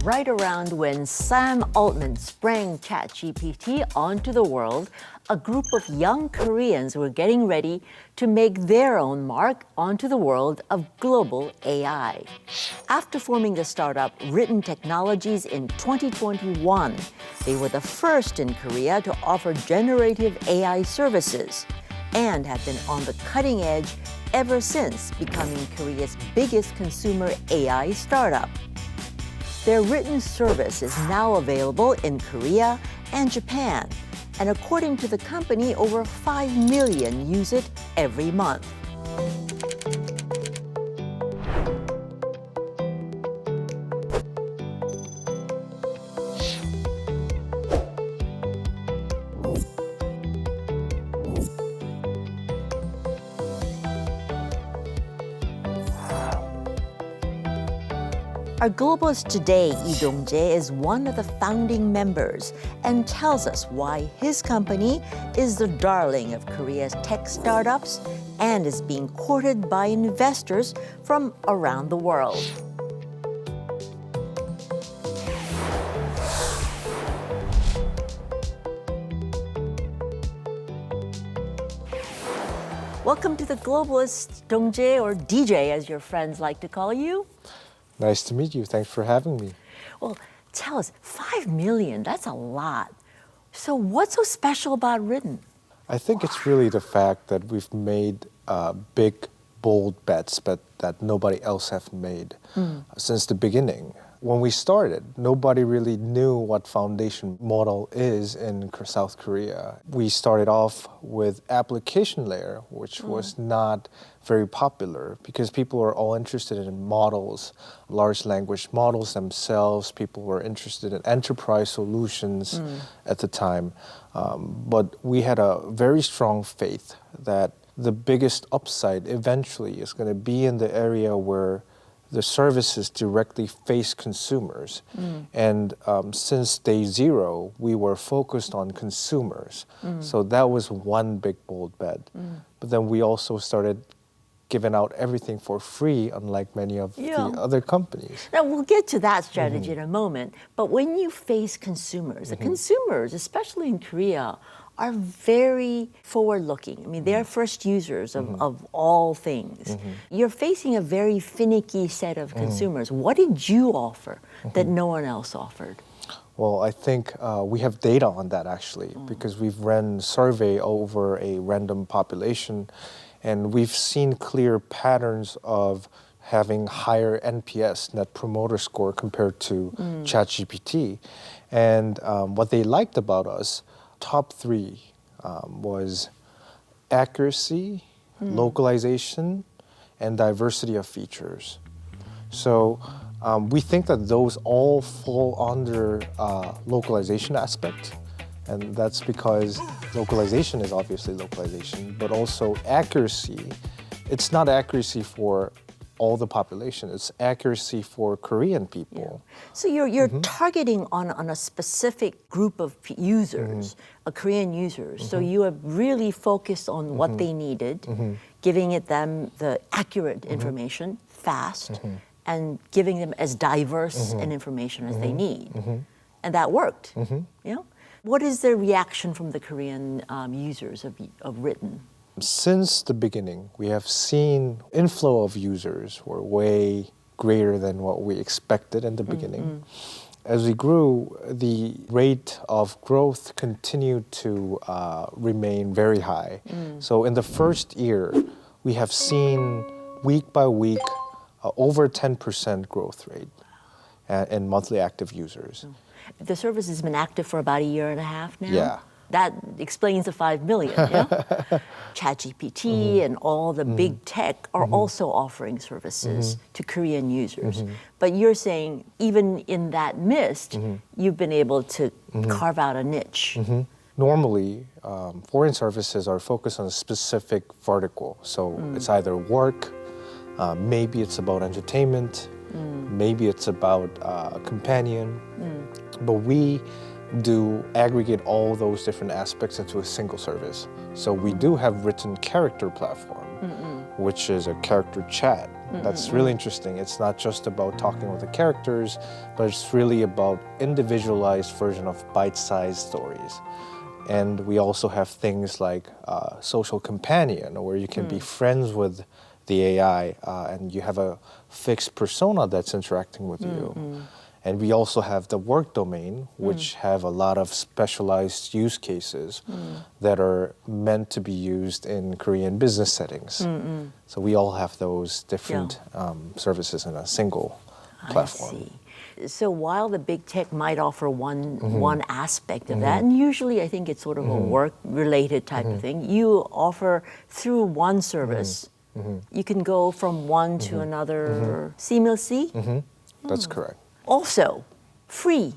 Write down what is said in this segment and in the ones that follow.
Right around when Sam Altman sprang ChatGPT onto the world, a group of young Koreans were getting ready to make their own mark onto the world of global AI. After forming the startup Ɂ튼 Technologies in 2021, they were the first in Korea to offer generative AI services and have been on the cutting edge ever since, becoming Korea's biggest consumer AI startup. Their written service is now available in Korea and Japan, and according to the company, over 5 million use it every month. Our globalist today, Dong-jae, is one of the founding members and tells us why his company is the darling of Korea's tech startups and is being courted by investors from around the world. Welcome to the Globalist, Dong-jae, or DJ as your friends like to call you. Nice to meet you. Thanks for having me. Well, tell us, 5 million, that's a lot. So what's so special about ኴ튼? I think it's really the fact that we've made big, bold bets that nobody else have made since the beginning. When we started, nobody really knew what foundation model is in South Korea. We started off with application layer, which was not very popular because people were all interested in models, large language models themselves. People were interested in enterprise solutions at the time. But we had a very strong faith that the biggest upside eventually is going to be in the area where the services directly face consumers. And since day zero, we were focused on consumers. So that was one big, bold bet. But then we also started giving out everything for free, unlike many of the other companies. Now, we'll get to that strategy in a moment. But when you face consumers, the consumers, especially in Korea, are very forward-looking. I mean, they're first users of all things. You're facing a very finicky set of consumers. What did you offer that no one else offered? Well, I think we have data on that, actually, because we've run survey over a random population, and we've seen clear patterns of having higher NPS, Net Promoter Score, compared to ChatGPT. And what they liked about us, top three was accuracy, localization, and diversity of features. So we think that those all fall under localization aspect. And that's because localization is obviously localization, but also accuracy. It's not accuracy for all the population. It's accuracy for Korean people. So you're targeting on a specific group of users, Korean users. So you have really focused on what they needed, giving them the accurate information fast, and giving them as diverse an information as they need. And that worked. You know? What is the reaction from the Korean users of Ɂ튼? Since the beginning, we have seen inflow of users were way greater than what we expected in the beginning. As we grew, the rate of growth continued to remain very high. So in the first year, we have seen week by week over 10% growth rate in monthly active users. The service has been active for about a year and a half now. Yeah. That explains the 5 million, yeah? ChatGPT and all the big tech are also offering services to Korean users. But you're saying even in that mist, you've been able to carve out a niche. Normally, foreign services are focused on a specific vertical. So it's either work, maybe it's about entertainment, maybe it's about companion. But we do aggregate all those different aspects into a single service. So we do have written character platform, which is a character chat That's really interesting. It's not just about talking with the characters, but it's really about individualized version of bite-sized stories. And we also have things like social companion, where you can be friends with the AI and you have a fixed persona that's interacting with you. And we also have the work domain, which have a lot of specialized use cases that are meant to be used in Korean business settings. So we all have those different services in a single platform. I see. So while the big tech might offer one aspect of that, and usually I think it's sort of a work-related type of thing, you offer through one service, you can go from one to another seamlessly? That's correct. Also, free.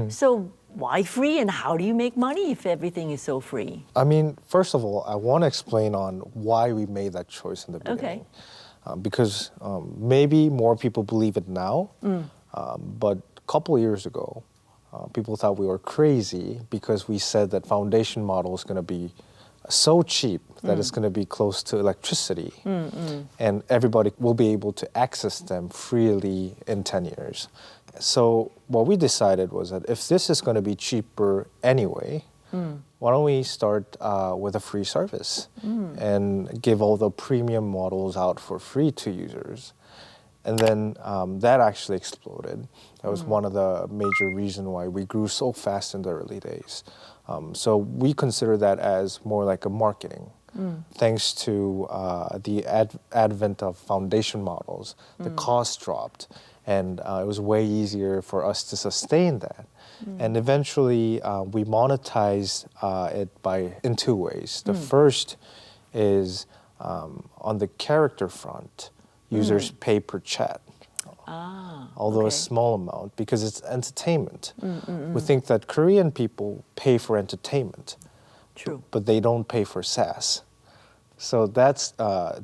So why free and how do you make money if everything is so free? I mean, first of all, I want to explain on why we made that choice in the beginning. Because maybe more people believe it now, but a couple of years ago, people thought we were crazy because we said that foundation model is going to be so cheap that it's going to be close to electricity, and everybody will be able to access them freely in 10 years. So what we decided was that if this is going to be cheaper anyway, why don't we start with a free service and give all the premium models out for free to users? And then that actually exploded. That was one of the major reasons why we grew so fast in the early days. So we consider that as more like a marketing. Thanks to the advent of foundation models, the cost dropped, and it was way easier for us to sustain that. And eventually, we monetize it in two ways. The first is on the character front, users pay per chat. Although a small amount, because it's entertainment. We think that Korean people pay for entertainment. True. But they don't pay for SaaS. So that's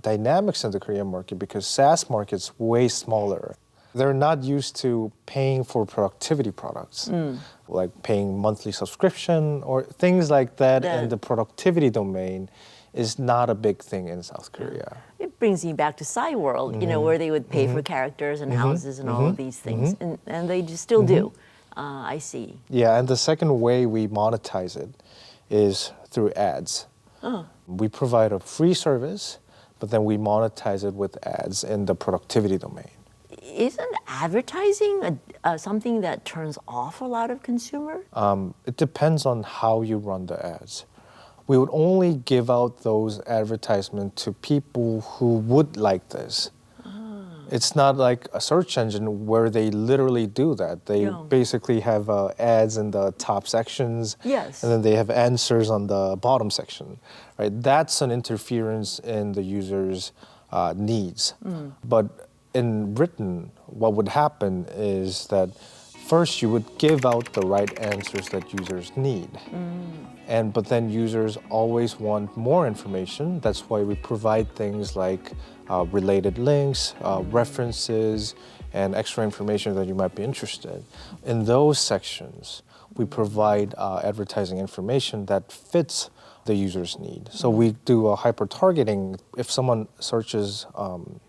dynamics in the Korean market, because SaaS market's way smaller. They're not used to paying for productivity products, like paying monthly subscription or things like that. And the productivity domain is not a big thing in South Korea. It brings me back to Psy World, you know, where they would pay for characters and houses and all of these things, and they just still do. I see. Yeah, and the second way we monetize it is through ads. We provide a free service, but then we monetize it with ads in the productivity domain. Isn't advertising something that turns off a lot of consumers? It depends on how you run the ads. We would only give out those advertisements to people who would like this. It's not like a search engine where they literally do that. They basically have ads in the top sections, and then they have answers on the bottom section. Right? That's an interference in the user's needs. But in written, what would happen is that first you would give out the right answers that users need. But then users always want more information. That's why we provide things like related links, references, and extra information that you might be interested. In those sections, we provide advertising information that fits the user's need. So we do a hyper-targeting. If someone searches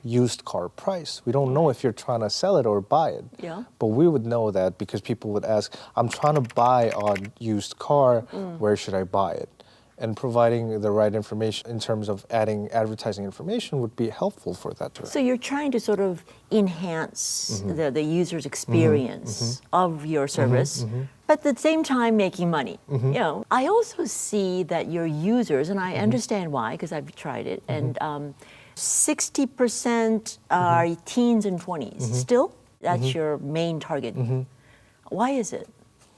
used car price, we don't know if you're trying to sell it or buy it. But we would know that because people would ask, I'm trying to buy a used car, where should I buy it? And providing the right information in terms of adding advertising information would be helpful for that. So you're trying to sort of enhance the user's experience of your service, but at the same time making money. You know, I also see that your users, and I understand why because I've tried it, and 60% are teens and 20s. Still, that's your main target. Why is it?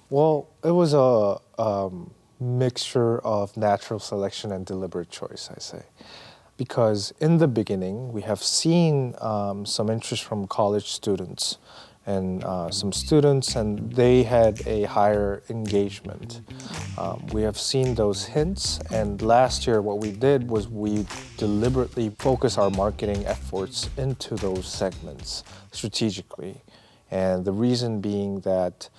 Well, it was a mixture of natural selection and deliberate choice, I say. Because in the beginning, we have seen some interest from college students and some students, and they had a higher engagement. We have seen those hints, and last year what we did was we deliberately focused our marketing efforts into those segments strategically. And the reason being that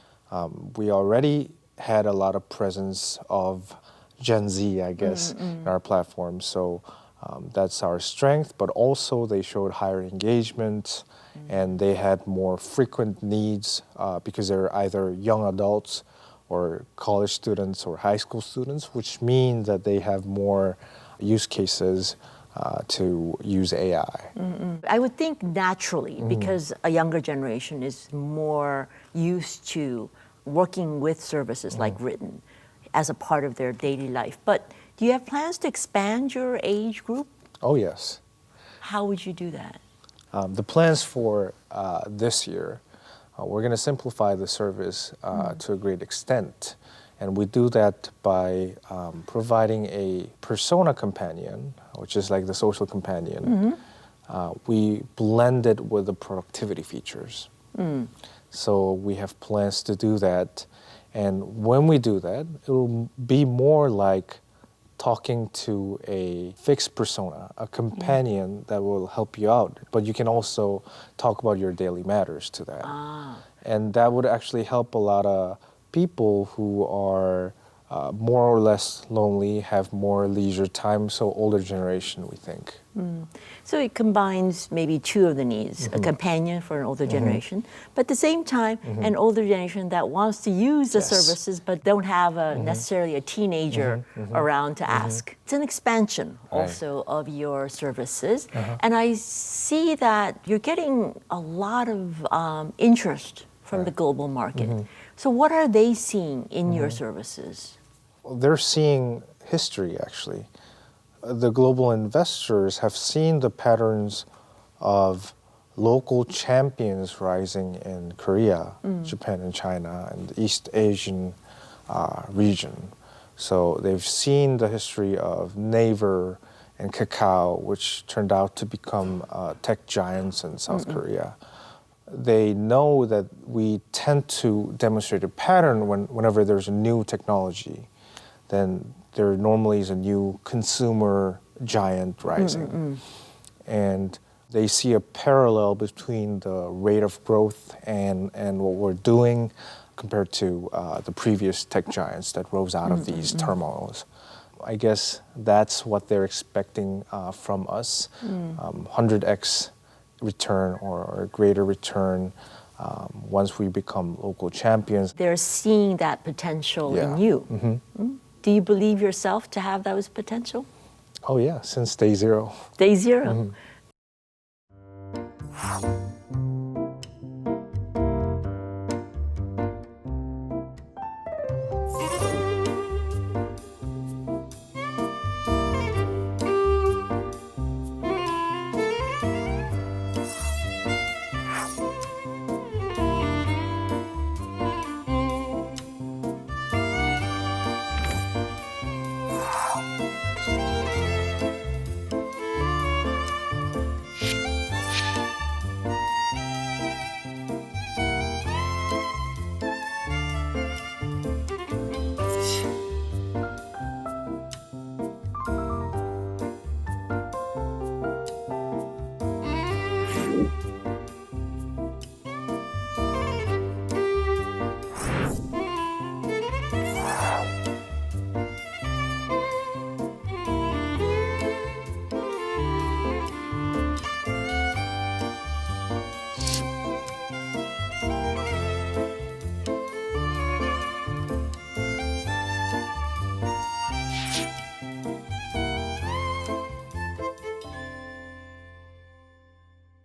we already had a lot of presence of Gen Z, I guess, in our platform. So That's our strength, but also they showed higher engagement and they had more frequent needs because they're either young adults or college students or high school students, which means that they have more use cases to use AI. I would think naturally, because a younger generation is more used to working with services like Written as a part of their daily life. But do you have plans to expand your age group? Oh, yes. How would you do that? The plans for this year, we're going to simplify the service to a great extent. And we do that by providing a persona companion, which is like the social companion. We blend it with the productivity features. So we have plans to do that. And when we do that, it will be more like talking to a fixed persona, a companion that will help you out. But you can also talk about your daily matters to that. And that would actually help a lot of people who are more or less lonely, have more leisure time, so older generation, we think. So it combines maybe two of the needs, a companion for an older generation, but at the same time, an older generation that wants to use the services but don't have necessarily a teenager around to ask. It's an expansion also of your services. And I see that you're getting a lot of interest from the global market. So what are they seeing in your services? Well, they're seeing history, actually. The global investors have seen the patterns of local champions rising in Korea, Japan, and China, and the East Asian region. So they've seen the history of Naver and Kakao, which turned out to become tech giants in South Korea. They know that we tend to demonstrate a pattern whenever there's a new technology. Then there normally is a new consumer giant rising. And they see a parallel between the rate of growth and what we're doing compared to the previous tech giants that rose out of these turmoils. I guess that's what they're expecting from us, 100x return or a greater return once we become local champions. They're seeing that potential in you. Do you believe yourself to have that potential? Oh yeah, since day zero. Day zero.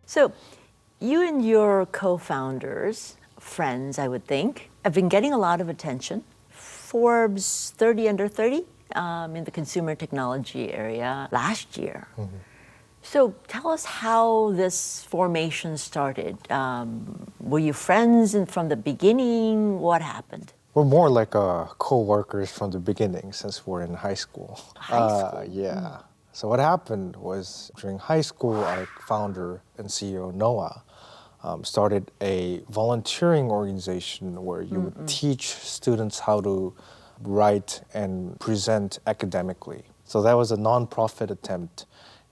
So you and your co-founders, friends, I would think, have been getting a lot of attention. Forbes 30 under 30 in the consumer technology area last year. So tell us how this formation started. Were you friends from the beginning? What happened? We're more like co-workers from the beginning since we're in high school. High school? Yeah. So what happened was during high school, our founder and CEO, Noah, started a volunteering organization where you would teach students how to write and present academically. So that was a nonprofit attempt.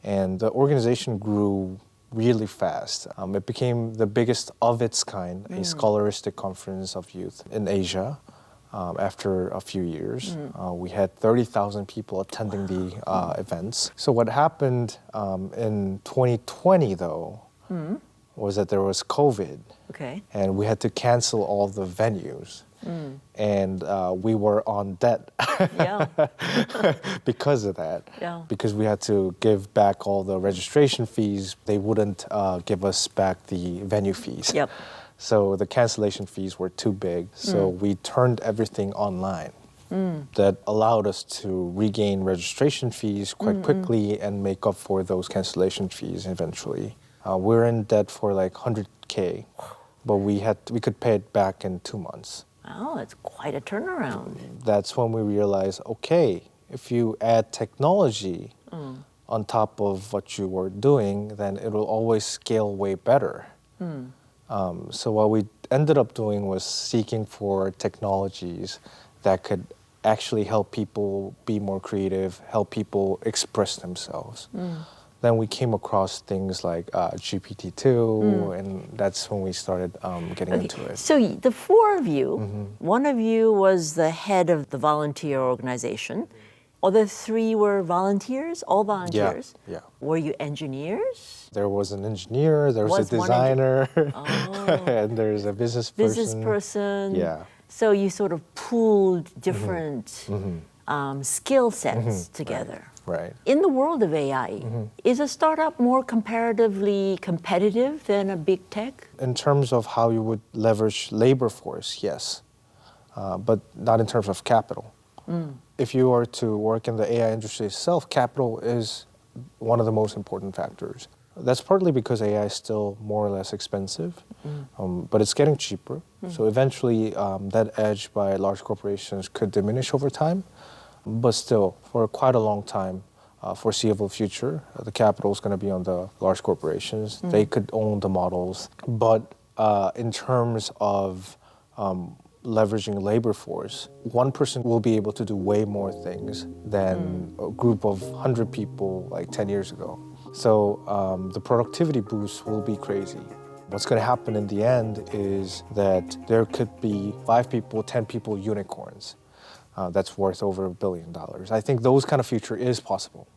And the organization grew really fast. It became the biggest of its kind, a scholaristic conference of youth in Asia. after a few years. We had 30,000 people attending the events. So what happened in 2020, though, was that there was COVID. Okay. And we had to cancel all the venues. And we were on debt Yeah. because of that. Yeah. Because we had to give back all the registration fees. They wouldn't give us back the venue fees. Yep. So the cancellation fees were too big. So we turned everything online. That allowed us to regain registration fees quite quickly and make up for those cancellation fees eventually. We're in debt for like 100K, but we could pay it back in 2 months. Oh, it's quite a turnaround. That's when we realized, okay, if you add technology on top of what you were doing, then it will always scale way better. So what we ended up doing was seeking for technologies that could actually help people be more creative, help people express themselves. Then we came across things like GPT-2, and that's when we started getting into it. So the four of you, one of you was the head of the volunteer organization. Other three were volunteers, all volunteers. Yeah. Were you engineers? There was an engineer, there was a one designer, and there's a business person. Business person. Yeah. So you sort of pooled different skill sets together. Right. In the world of AI, is a startup more comparatively competitive than a big tech? In terms of how you would leverage labor force, yes, but not in terms of capital. If you are to work in the AI industry itself, capital is one of the most important factors. That's partly because AI is still more or less expensive, but it's getting cheaper. So eventually that edge by large corporations could diminish over time. But still, for quite a long time, foreseeable future, the capital is going to be on the large corporations. They could own the models. But in terms of leveraging labor force, one person will be able to do way more things than a group of 100 people like 10 years ago. So the productivity boost will be crazy. What's going to happen in the end is that there could be 5 people, 10 people unicorns. That's worth over $1 billion. I think those kind of future is possible.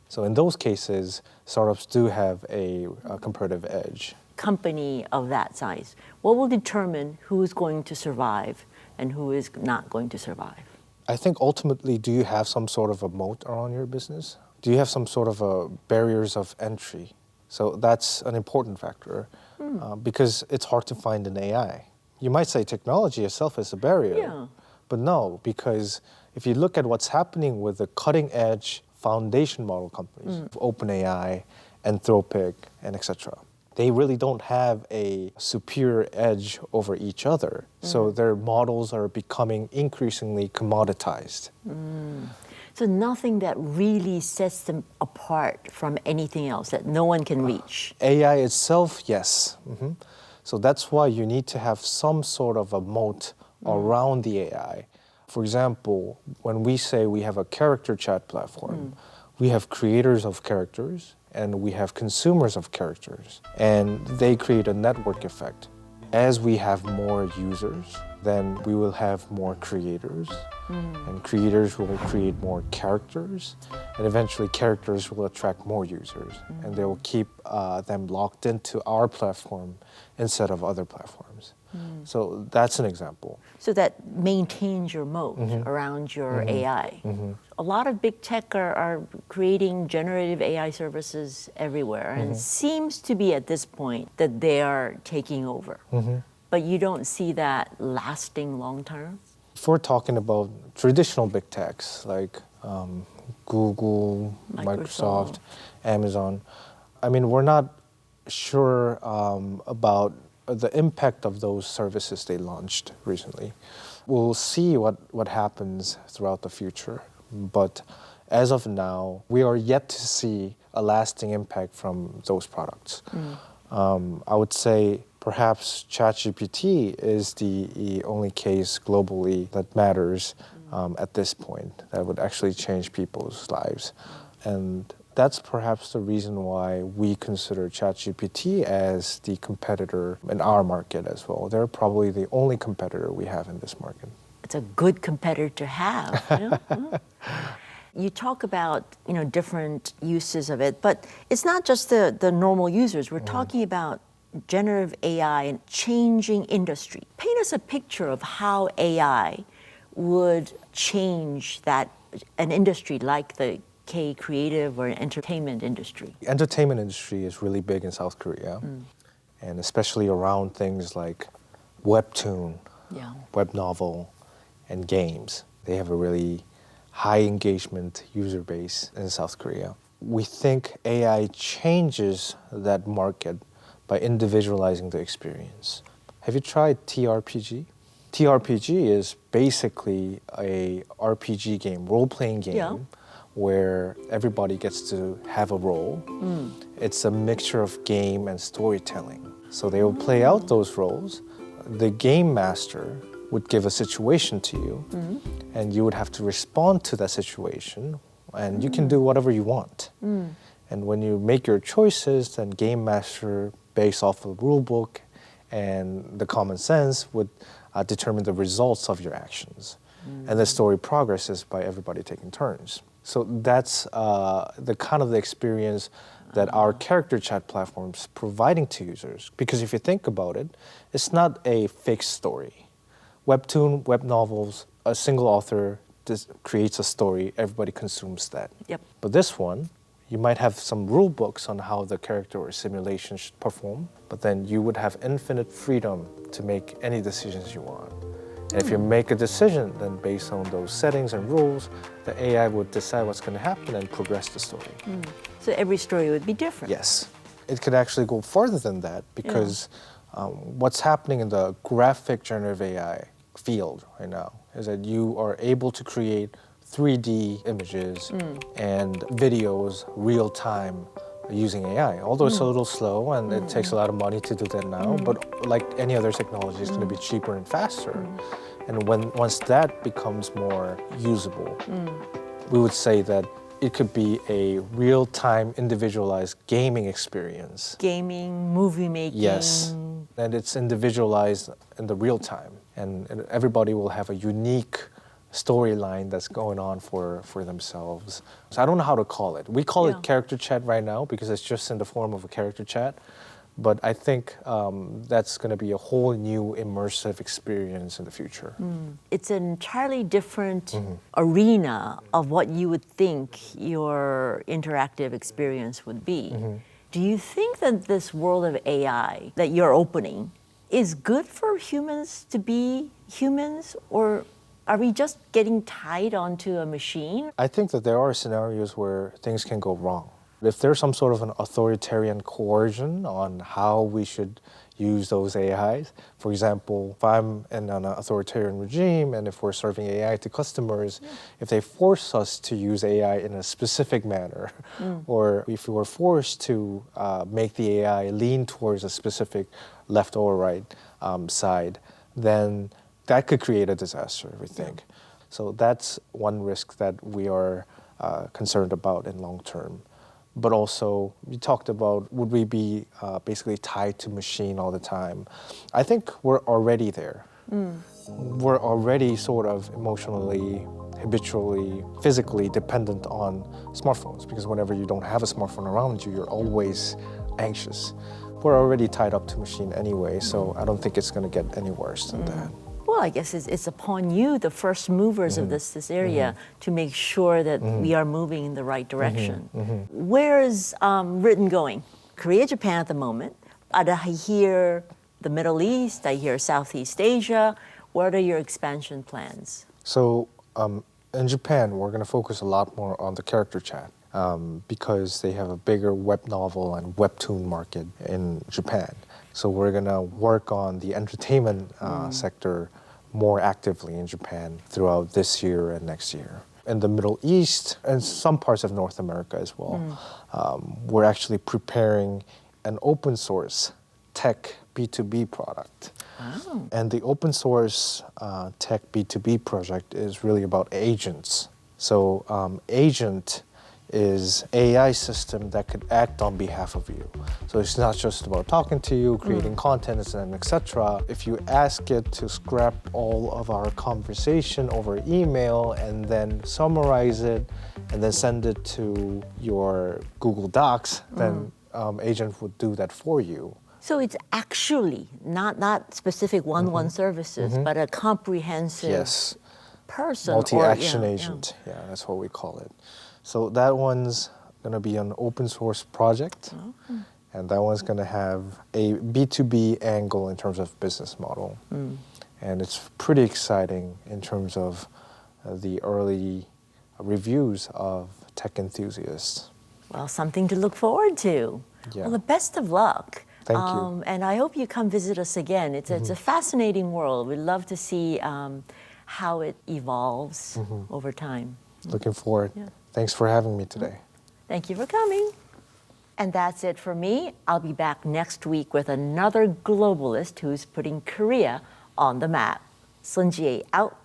So in those cases, startups do have a comparative edge. Company of that size, what will determine who is going to survive and who is not going to survive? I think ultimately, do you have some sort of a moat around your business? Do you have some sort of barriers of entry? So that's an important factor because it's hard to find in AI. You might say technology itself is a barrier. Yeah. But no, because if you look at what's happening with the cutting-edge foundation model companies, OpenAI, Anthropic, and etc., they really don't have a superior edge over each other. So their models are becoming increasingly commoditized. So nothing that really sets them apart from anything else that no one can reach. AI itself, yes. So that's why you need to have some sort of a moat around the AI. For example, when we say we have a character chat platform, we have creators of characters and we have consumers of characters, and they create a network effect. As we have more users, then we will have more creators, and creators will create more characters, and eventually characters will attract more users, and they will keep them locked into our platform instead of other platforms. So that's an example. So that maintains your moat around your AI. A lot of big tech are creating generative AI services everywhere, and it seems to be at this point that they are taking over. But you don't see that lasting long term? If we're talking about traditional big techs like Google, Microsoft, Amazon, I mean, we're not sure about the impact of those services they launched recently. We'll see what happens throughout the future. But as of now, we are yet to see a lasting impact from those products. I would say perhaps ChatGPT is the only case globally that matters at this point, that would actually change people's lives. And that's perhaps the reason why we consider ChatGPT as the competitor in our market as well. They're probably the only competitor we have in this market. That's a good competitor to have. You know? You talk about different uses of it, but it's not just the normal users. We're talking about generative AI and changing industry. Paint us a picture of how AI would change an industry like the K-creative or entertainment industry. The entertainment industry is really big in South Korea, and especially around things like webtoon, web novel, and games. They have a really high engagement user base in South Korea. We think AI changes that market by individualizing the experience. Have you tried TRPG? TRPG is basically a RPG game, role-playing game, where everybody gets to have a role. It's a mixture of game and storytelling. So they will play out those roles. The game master would give a situation to you, and you would have to respond to that situation, and you can do whatever you want. And when you make your choices, then game master, based off of the rule book and the common sense, would determine the results of your actions. And the story progresses by everybody taking turns. So that's the kind of the experience that our character chat platform is providing to users. Because if you think about it, it's not a fixed story. Webtoon, web novels, a single author creates a story, everybody consumes that. But this one, you might have some rule books on how the character or simulation should perform, but then you would have infinite freedom to make any decisions you want. And if you make a decision, then based on those settings and rules, the AI would decide what's going to happen and progress the story. So every story would be different. Yes. It could actually go further than that because what's happening in the graphic generative AI field right now is that you are able to create 3D images and videos real time using AI. Although it's a little slow and it takes a lot of money to do that now, but like any other technology, it's going to be cheaper and faster. And once that becomes more usable, we would say that it could be a real-time individualized gaming experience. Gaming, movie making. Yes, and it's individualized in the real time. And everybody will have a unique storyline that's going on for themselves. So I don't know how to call it. We call it character chat right now because it's just in the form of a character chat. But I think that's going to be a whole new immersive experience in the future. It's an entirely different arena of what you would think your interactive experience would be. Do you think that this world of AI that you're opening is good for humans to be humans, or are we just getting tied onto a machine? I think that there are scenarios where things can go wrong. If there's some sort of an authoritarian coercion on how we should use those AIs, for example, if I'm in an authoritarian regime and if we're serving AI to customers, if they force us to use AI in a specific manner, or if we were forced to make the AI lean towards a specific left or right side, then that could create a disaster, we think. So that's one risk that we are concerned about in long term. But also, we talked about, would we be basically tied to machine all the time? I think we're already there. We're already sort of emotionally, habitually, physically dependent on smartphones, because whenever you don't have a smartphone around you, you're always anxious. We're already tied up to machine anyway, so I don't think it's going to get any worse than that. Well, I guess it's upon you, the first movers of this area, to make sure that we are moving in the right direction. Where is Ɂ튼 going? Korea, Japan at the moment. I hear the Middle East, I hear Southeast Asia. What are your expansion plans? So in Japan, we're going to focus a lot more on the character chat because they have a bigger web novel and webtoon market in Japan. So we're going to work on the entertainment sector more actively in Japan throughout this year and next year. In the Middle East and some parts of North America as well, we're actually preparing an open source tech B2B product. And the open source tech B2B project is really about agents. So agent is AI system that could act on behalf of you. So it's not just about talking to you, creating content, and etc. If you ask it to scrap all of our conversation over email and then summarize it and then send it to your Google Docs, then agent would do that for you. So it's actually not specific one-on-one services, but a comprehensive Yes. person. Multi-action agent. Yeah, that's what we call it. So that one's going to be an open source project. And that one's going to have a B2B angle in terms of business model. And it's pretty exciting in terms of the early reviews of tech enthusiasts. Well, something to look forward to. Yeah. Well, the best of luck. Thank you. And I hope you come visit us again. It's a fascinating world. We'd love to see how it evolves over time. Looking forward. Yeah. Thanks for having me today. Thank you for coming. And that's it for me. I'll be back next week with another globalist who's putting Korea on the map. Sun Jie out.